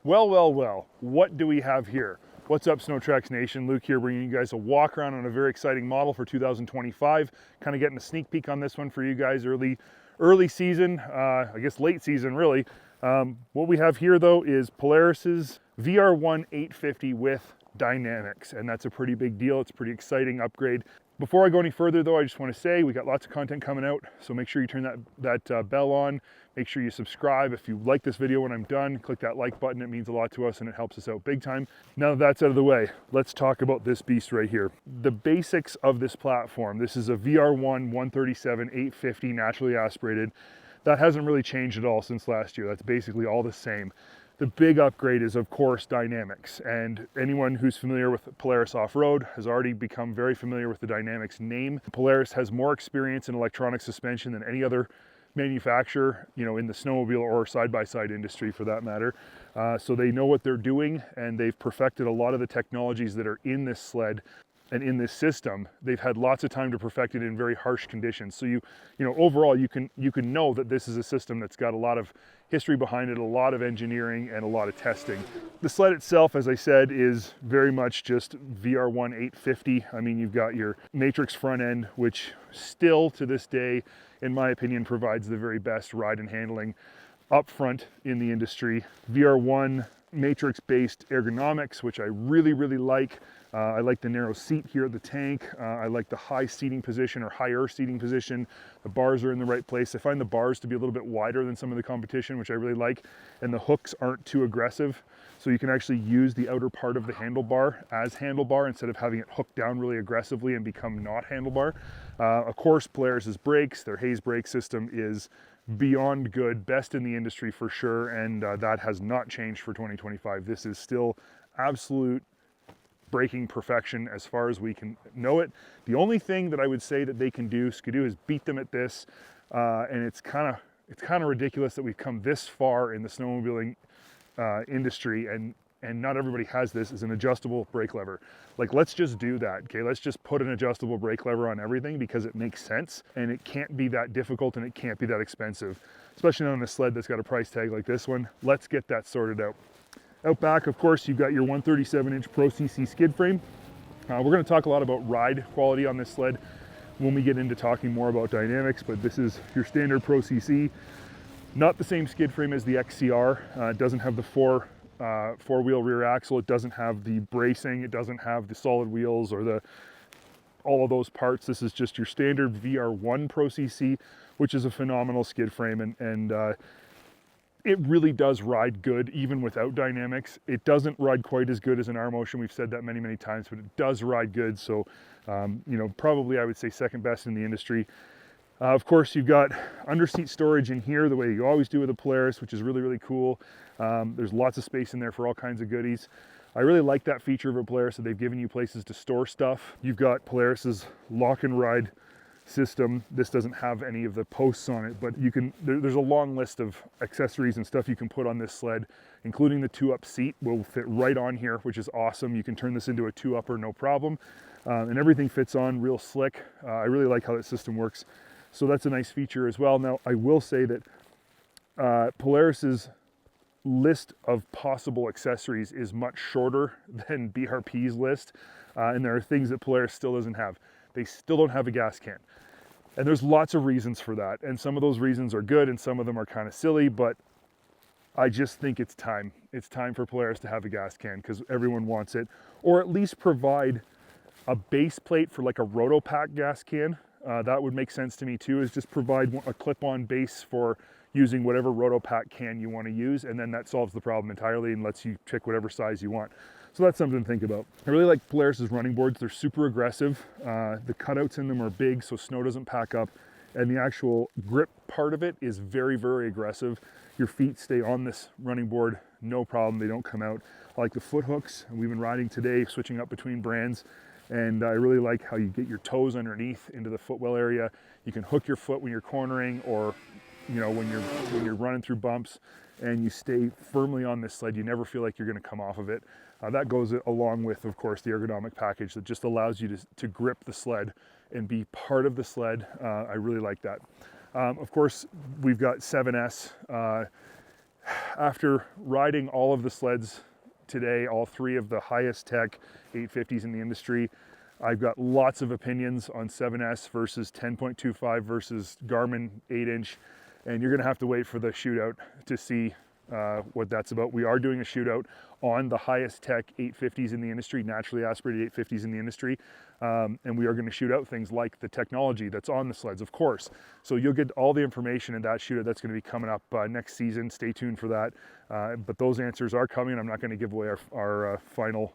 Well, what do we have here? What's up, SnowTrax Nation? Luke here, bringing you guys a walk around on a very exciting model for 2025. Kind of getting a sneak peek on this one for you guys early season, I guess late season really. What we have here though is Polaris's VR1 850 with DYNAMIX, and that's a pretty big deal. It's a pretty exciting upgrade. Before I go any further though, I just want to say we got lots of content coming out, so make sure you turn that bell on. Make sure you subscribe. If you like this video when I'm done, click that like button. It means a lot to us and it helps us out big time. Now that that's out of the way, let's talk about this beast right here. The basics of this platform. This is a VR1 137 850 naturally aspirated. That hasn't really changed at all since last year. That's basically all the same. The big upgrade is, of course, DYNAMIX, and anyone who's familiar with Polaris off-road has already become very familiar with the DYNAMIX name. Polaris has more experience in electronic suspension than any other manufacturer, in the snowmobile or side-by-side industry for that matter. So they know what they're doing, and they've perfected a lot of the technologies that are in this sled and in this system. They've had lots of time to perfect it in very harsh conditions. So overall you can know that this is a system that's got a lot of history behind it, a lot of engineering and a lot of testing. The sled itself, as I said, is very much just VR1 850. I mean, you've got your matrix front end, which still to this day, in my opinion, provides the very best ride and handling up front in the industry. VR1 matrix-based ergonomics, which I really like. I like the narrow seat here at the tank. I like the high seating position or higher seating position. The bars are in the right place. I find the bars to be a little bit wider than some of the competition, which I really like. And the hooks aren't too aggressive. So you can actually use the outer part of the handlebar as handlebar instead of having it hooked down really aggressively and become not handlebar. Of course, Polaris's brakes, their Hayes brake system is beyond good, best in the industry for sure. And that has not changed for 2025. This is still absolute braking perfection as far as we can know it. The only thing that I would say that they can do, Skidoo, is beat them at this. And it's kind of ridiculous that we've come this far in the snowmobiling industry and not everybody has this, is an adjustable brake lever. Like, let's just do that, okay? Let's just put an adjustable brake lever on everything because it makes sense, and it can't be that difficult and it can't be that expensive, especially on a sled that's got a price tag like this one. Let's get that sorted out. Out back, of course, you've got your 137-inch Pro CC skid frame. We're going to talk a lot about ride quality on this sled when we get into talking more about DYNAMIX, but this is your standard Pro CC. Not the same skid frame as the XCR. It doesn't have the four-wheel rear axle. It doesn't have the bracing. It doesn't have the solid wheels or all of those parts. This is just your standard VR1 Pro CC, which is a phenomenal skid frame, and it really does ride good even without DYNAMIX. It doesn't ride quite as good as an R-Motion. We've said that many times, but it does ride good. So, probably I would say second best in the industry. Of course, you've got under-seat storage in here the way you always do with a Polaris, which is really cool. There's lots of space in there for all kinds of goodies. I really like that feature of a Polaris, that they've given you places to store stuff. You've got Polaris's lock and ride system. This doesn't have any of the posts on it, but there's a long list of accessories and stuff you can put on this sled, including the 2-up seat will fit right on here, which is awesome. You can turn this into a 2-upper no problem, and everything fits on real slick. I really like how that system works, so that's a nice feature as well. Now, I will say that Polaris's list of possible accessories is much shorter than BRP's list, and there are things that Polaris still doesn't have. They still don't have a gas can. And there's lots of reasons for that. And some of those reasons are good and some of them are kind of silly, but I just think it's time. It's time for Polaris to have a gas can because everyone wants it. Or at least provide a base plate for like a Rotopack gas can. That would make sense to me too, is just provide a clip-on base for using whatever Rotopack can you want to use, and then that solves the problem entirely and lets you pick whatever size you want. So that's something to think about. I really like Polaris's running boards. They're super aggressive. The cutouts in them are big so snow doesn't pack up, and the actual grip part of it is very aggressive. Your feet stay on this running board, no problem. They don't come out. I like the foot hooks. We've been riding today, switching up between brands, and I really like how you get your toes underneath into the footwell area. You can hook your foot when you're cornering, or when you're running through bumps, and you stay firmly on this sled. You never feel like you're going to come off of it. That goes along with, of course, the ergonomic package that just allows you to grip the sled and be part of the sled. I really like that. Of course, we've got 7S after riding all of the sleds today, all three of the highest tech 850s in the industry, I've got lots of opinions on 7S versus 10.25 versus Garmin 8-inch, and you're gonna have to wait for the shootout to see what that's about. We are doing a shootout on the highest tech 850s in the industry, naturally aspirated 850s in the industry, and we are going to shoot out things like the technology that's on the sleds, of course. So you'll get all the information in that shootout that's going to be coming up next season. Stay tuned for that. But those answers are coming. I'm not going to give away our final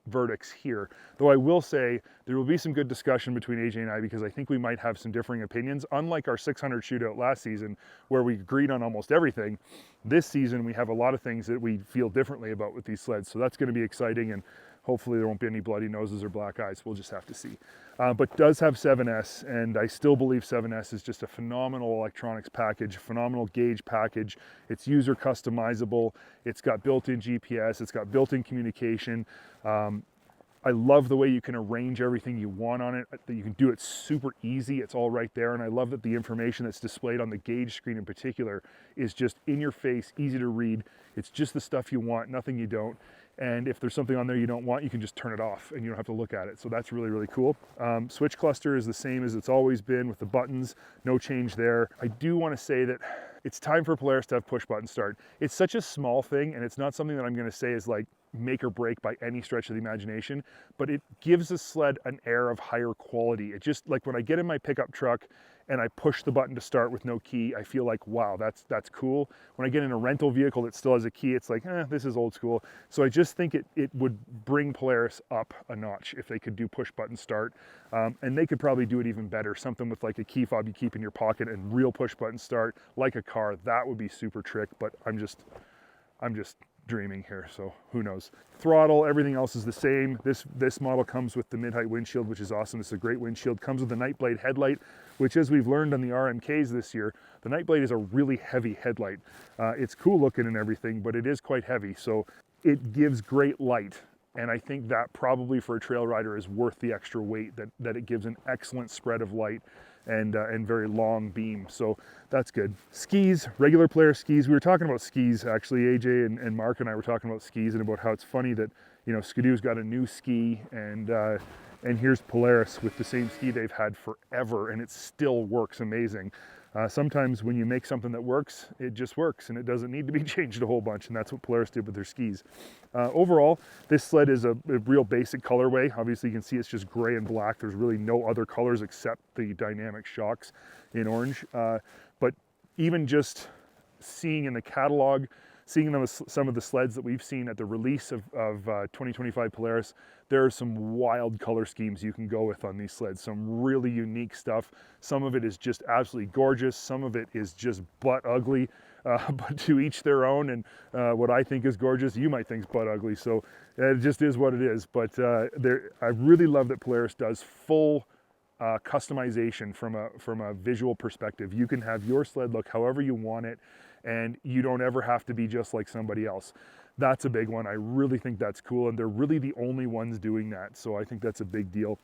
verdicts here, though I will say there will be some good discussion between AJ and I, because I think we might have some differing opinions. Unlike our 600 shootout last season where we agreed on almost everything, this season we have a lot of things that we feel differently about with these sleds, so that's going to be exciting, and hopefully there won't be any bloody noses or black eyes. We'll just have to see. But does have 7S, and I still believe 7S is just a phenomenal electronics package, phenomenal gauge package. It's user customizable, it's got built-in GPS, it's got built-in communication. I love the way you can arrange everything you want on it, that you can do it super easy. It's all right there. And I love that the information that's displayed on the gauge screen in particular is just in your face, easy to read. It's just the stuff you want, nothing you don't. And if there's something on there you don't want, you can just turn it off and you don't have to look at it. So that's really, really cool. Switch cluster is the same as it's always been with the buttons, no change there. I do want to say that it's time for Polaris to have push button start. It's such a small thing, and it's not something that I'm going to say is like make or break by any stretch of the imagination, but it gives the sled an air of higher quality. It just, like when I get in my pickup truck and I push the button to start with no key, I feel like, wow, that's cool. When I get in a rental vehicle that still has a key, it's like, this is old school. So I just think it would bring Polaris up a notch if they could do push button start. And they could probably do it even better. Something with like a key fob you keep in your pocket and real push button start, like a car. That would be super trick, but I'm just dreaming here, so who knows. Throttle, everything else is the same. This model comes with the mid-height windshield, which is awesome. It's a great windshield. Comes with the Nightblade headlight, which, as we've learned on the RMKs this year, the Nightblade is a really heavy headlight. It's cool looking and everything, but it is quite heavy, so it gives great light. And I think that probably for a trail rider is worth the extra weight, that it gives an excellent spread of light and very long beam. So that's good. Skis, regular Polaris skis. We were talking about skis, actually. AJ and Mark and I were talking about skis and about how it's funny that, you know, Skidoo's got a new ski, and here's Polaris with the same ski they've had forever, and it still works amazing. Sometimes when you make something that works, it just works and it doesn't need to be changed a whole bunch, and that's what Polaris did with their skis. Overall, this sled is a real basic colorway. Obviously you can see it's just gray and black. There's really no other colors except the DYNAMIX shocks in orange. But even just seeing in the catalog, seeing some of the sleds that we've seen at the release of 2025 Polaris, there are some wild color schemes you can go with on these sleds, some really unique stuff. Some of it is just absolutely gorgeous, some of it is just butt ugly, but to each their own, and what I think is gorgeous, you might think is butt ugly, so it just is what it is. But I really love that Polaris does full customization from a visual perspective. You can have your sled look however you want it, and you don't ever have to be just like somebody else. That's a big one. I really think that's cool, and they're really the only ones doing that, so I think that's a big deal.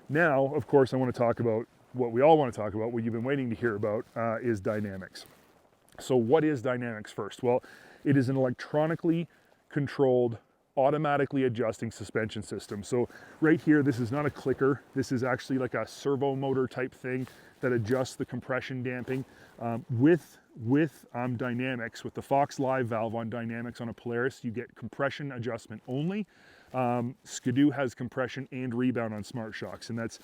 Now, of course, I want to talk about what we all want to talk about, what you've been waiting to hear about, is DYNAMIX. So what is DYNAMIX first? Well, it is an electronically controlled, automatically adjusting suspension system. So right here, this is not a clicker. This is actually like a servo motor type thing that adjusts the compression damping. With DYNAMIX, with the Fox Live valve on DYNAMIX on a Polaris, you get compression adjustment only. Skidoo has compression and rebound on Smart Shocks, and that's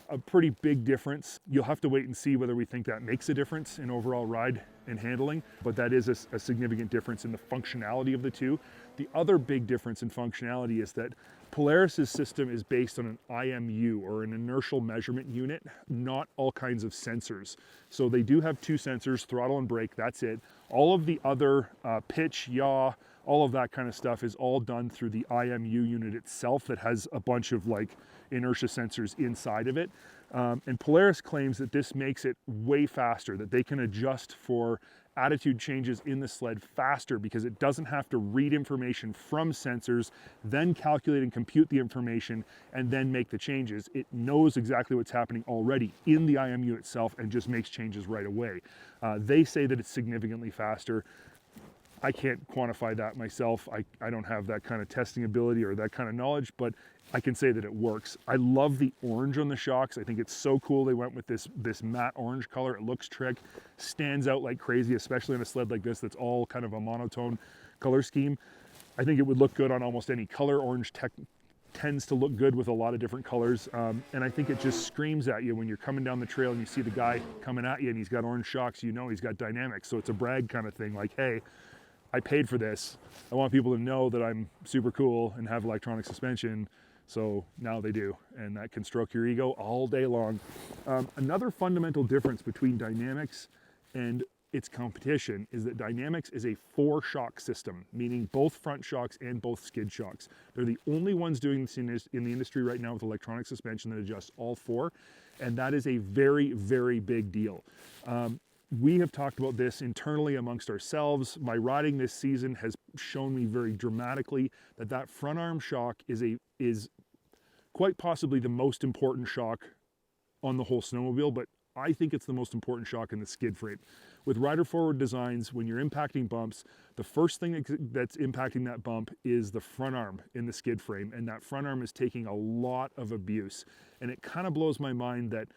a pretty big difference. You'll have to wait and see whether we think that makes a difference in overall ride and handling, but that is a significant difference in the functionality of the two. The other big difference in functionality is that Polaris's system is based on an IMU, or an inertial measurement unit, not all kinds of sensors. So they do have two sensors, throttle and brake, that's it. All of the other pitch, yaw, all of that kind of stuff is all done through the IMU unit itself that has a bunch of like inertia sensors inside of it. And Polaris claims that this makes it way faster, that they can adjust for attitude changes in the sled faster because it doesn't have to read information from sensors, then calculate and compute the information, and then make the changes. It knows exactly what's happening already in the IMU itself and just makes changes right away. They say that it's significantly faster. I can't quantify that myself. I don't have that kind of testing ability or that kind of knowledge, but I can say that it works. I love the orange on the shocks. I think it's so cool they went with this matte orange color. It looks trick, stands out like crazy, especially on a sled like this that's all kind of a monotone color scheme. I think it would look good on almost any color. Orange tends to look good with a lot of different colors, and I think it just screams at you when you're coming down the trail and you see the guy coming at you and he's got orange shocks, you know he's got DYNAMIX. So it's a brag kind of thing, like, hey, I paid for this. I want people to know that I'm super cool and have electronic suspension. So now they do, and that can stroke your ego all day long. Another fundamental difference between DYNAMIX and its competition is that DYNAMIX is a 4-shock system, meaning both front shocks and both skid shocks. They're the only ones doing this in the industry right now with electronic suspension that adjusts all 4, and that is a very, very big deal. We have talked about this internally amongst ourselves. My riding this season has shown me very dramatically that that front arm shock is quite possibly the most important shock on the whole snowmobile, but I think it's the most important shock in the skid frame. With rider forward designs, when you're impacting bumps, the first thing that's impacting that bump is the front arm in the skid frame, and that front arm is taking a lot of abuse. And it kind of blows my mind that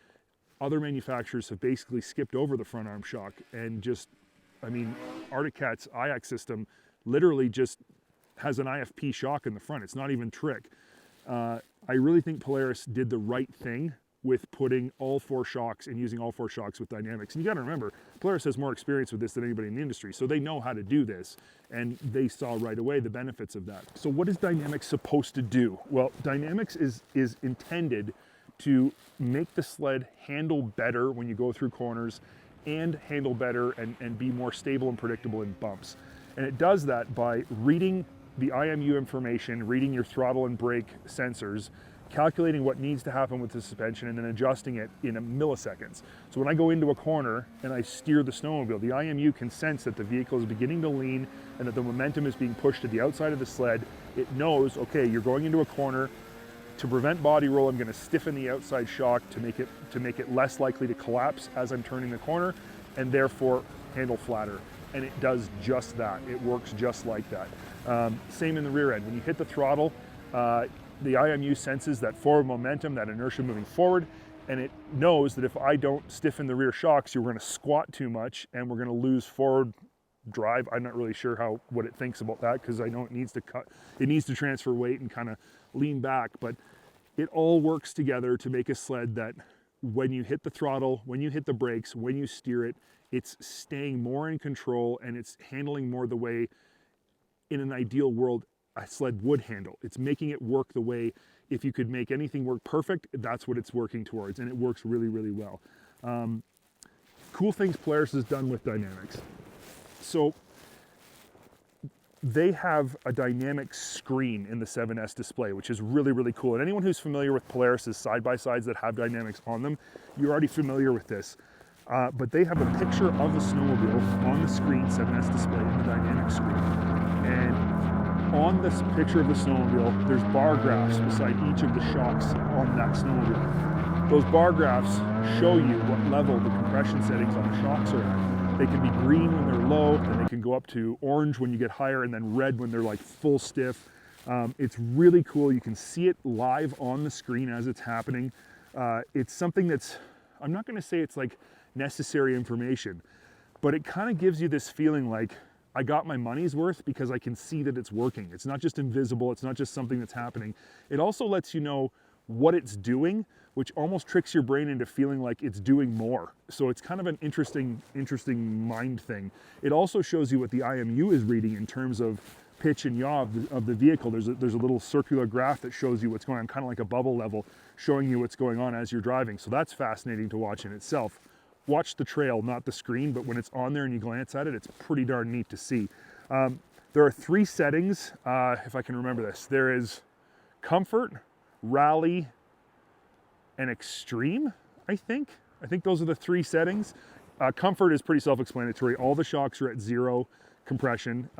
other manufacturers have basically skipped over the front arm shock and just, I mean, Arctic Cat's IX system literally just has an IFP shock in the front. It's not even trick. I really think Polaris did the right thing with putting all 4 shocks and using all 4 shocks with DYNAMIX. And you gotta remember, Polaris has more experience with this than anybody in the industry, so they know how to do this, and they saw right away the benefits of that. So what is DYNAMIX supposed to do? Well, DYNAMIX is intended to make the sled handle better when you go through corners and handle better and be more stable and predictable in bumps. And it does that by reading the IMU information, reading your throttle and brake sensors, calculating what needs to happen with the suspension, and then adjusting it in milliseconds. So when I go into a corner and I steer the snowmobile, the IMU can sense that the vehicle is beginning to lean and that the momentum is being pushed to the outside of the sled. It knows, okay, you're going into a corner. To prevent body roll, I'm going to stiffen the outside shock to make it less likely to collapse as I'm turning the corner, and therefore handle flatter. And it does just that. It works just like that. Same in the rear end. When you hit the throttle, the IMU senses that forward momentum, that inertia moving forward, and it knows that if I don't stiffen the rear shocks, you're going to squat too much and we're going to lose forward drive. I'm not really sure what it thinks about that, because I know it needs to transfer weight and kind of lean back, but it all works together to make a sled that when you hit the throttle, when you hit the brakes, when you steer it, it's staying more in control and it's handling more the way in an ideal world a sled would handle. It's making it work the way, if you could make anything work perfect, that's what it's working towards, and it works really, really well. Cool things Polaris has done with DYNAMIX. So they have a dynamic screen in the 7S display, which is really, really cool. And anyone who's familiar with Polaris's side-by-sides that have DYNAMIX on them, you're already familiar with this. But they have a picture of the snowmobile on the screen, 7S display, in the dynamic screen. And on this picture of the snowmobile, there's bar graphs beside each of the shocks on that snowmobile. Those bar graphs show you what level the compression settings on the shocks are at. They can be green when they're low, and they can go up to orange when you get higher, and then red when they're like full stiff. It's really cool. You can see it live on the screen as it's happening. It's something that's, I'm not going to say it's like necessary information, but it kind of gives you this feeling like I got my money's worth because I can see that it's working. It's not just invisible. It's not just something that's happening. It also lets you know what it's doing, which almost tricks your brain into feeling like it's doing more. So it's kind of an interesting mind thing. It also shows you what the IMU is reading in terms of pitch and yaw of the vehicle. There's a little circular graph that shows you what's going on, kind of like a bubble level, showing you what's going on as you're driving. So that's fascinating to watch in itself. Watch the trail, not the screen, but when it's on there and you glance at it, it's pretty darn neat to see. There are 3 settings, if I can remember this. There is comfort, rally, and extreme, I think. I think those are the 3 settings. Comfort is pretty self-explanatory. All the shocks are at 0 compression.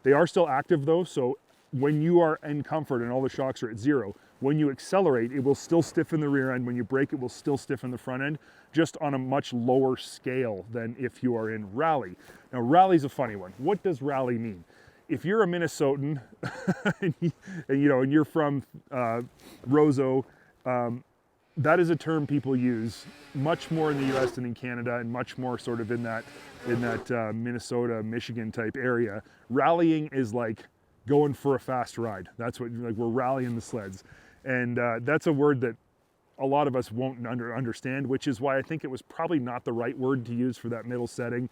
They are still active though, so when you are in comfort and all the shocks are at zero, when you accelerate, it will still stiffen the rear end. When you brake, it will still stiffen the front end, just on a much lower scale than if you are in rally. Now, rally's a funny one. What does rally mean? If you're a Minnesotan and you're from Roseau, that is a term people use much more in the US than in Canada, and much more sort of in that Minnesota, Michigan type area. Rallying is like going for a fast ride. That's what, like, we're rallying the sleds. And that's a word that a lot of us won't understand, which is why I think it was probably not the right word to use for that middle setting.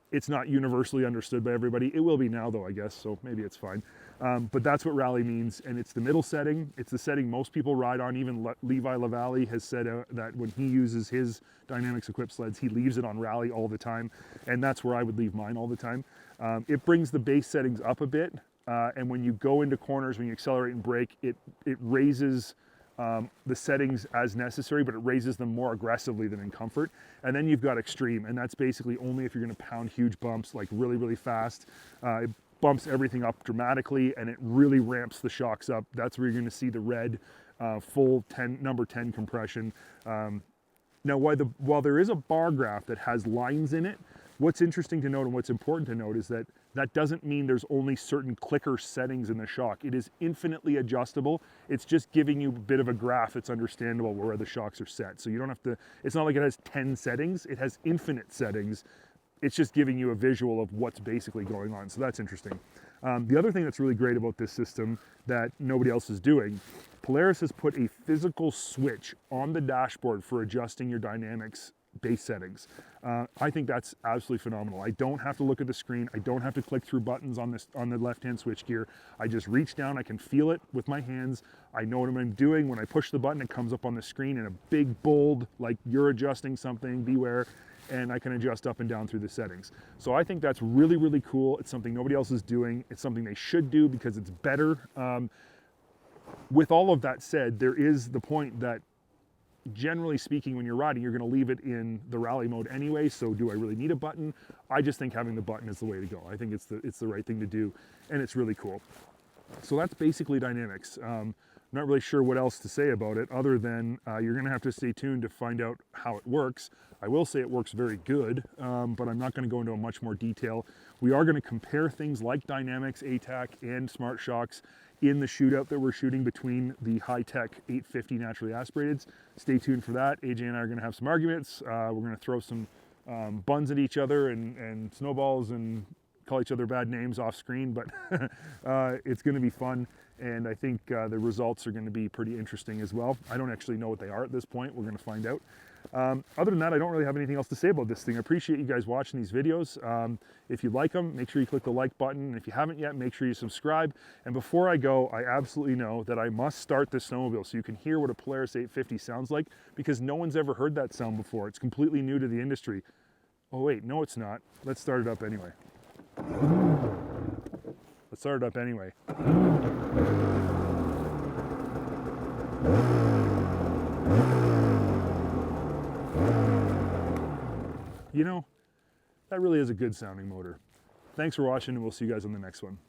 It's not universally understood by everybody. It will be now though, I guess, so maybe it's fine. But that's what rally means, and it's the middle setting. It's the setting most people ride on. Even Levi LaValle has said that when he uses his DYNAMIX equipped sleds, he leaves it on rally all the time, and that's where I would leave mine all the time. It brings the base settings up a bit, and when you go into corners, when you accelerate and brake, it raises the settings as necessary, but it raises them more aggressively than in comfort. And then you've got extreme, and that's basically only if you're going to pound huge bumps, like really, really fast. It bumps everything up dramatically, and it really ramps the shocks up. That's where you're going to see the red full number 10 compression. Now, while there is a bar graph that has lines in it, what's interesting to note and what's important to note is that that doesn't mean there's only certain clicker settings in the shock. It is infinitely adjustable. It's just giving you a bit of a graph that's understandable where the shocks are set. So you don't have to, it's not like it has 10 settings, it has infinite settings. It's just giving you a visual of what's basically going on. So that's interesting. The other thing that's really great about this system that nobody else is doing, Polaris has put a physical switch on the dashboard for adjusting your DYNAMIX base settings. I think that's absolutely phenomenal. I don't have to look at the screen. I don't have to click through buttons on the left-hand switch gear. I just reach down, I can feel it with my hands. I know what I'm doing. When I push the button, it comes up on the screen in a big bold, like you're adjusting something, beware, and I can adjust up and down through the settings. So I think that's really, really cool. It's something nobody else is doing. It's something they should do because it's better. With all of that said, there is the point that generally speaking, when you're riding, you're going to leave it in the rally mode anyway. So do I really need a button? I just think having the button is the way to go. I think it's the right thing to do, and it's really cool. So that's basically DYNAMIX. Not really sure what else to say about it other than you're going to have to stay tuned to find out how it works. I will say it works very good, but I'm not going to go into much more detail. We are going to compare things like DYNAMIX, ATAC, and Smart Shocks in the shootout that we're shooting between the high-tech 850 naturally aspirateds. Stay tuned for that. AJ and I are going to have some arguments. We're going to throw some buns at each other and snowballs and call each other bad names off screen, but it's going to be fun, and I think the results are going to be pretty interesting as well. I don't actually know what they are at this point. We're going to find out. Other than that, I don't really have anything else to say about this thing. I appreciate you guys watching these videos. If you like them, make sure you click the like button. And if you haven't yet, make sure you subscribe. And before I go, I absolutely know that I must start this snowmobile so you can hear what a Polaris 850 sounds like, because no one's ever heard that sound before. It's completely new to the industry. Oh wait, no it's not. Let's start it up anyway. Let's start it up anyway. You know, that really is a good sounding motor. Thanks for watching, and we'll see you guys on the next one.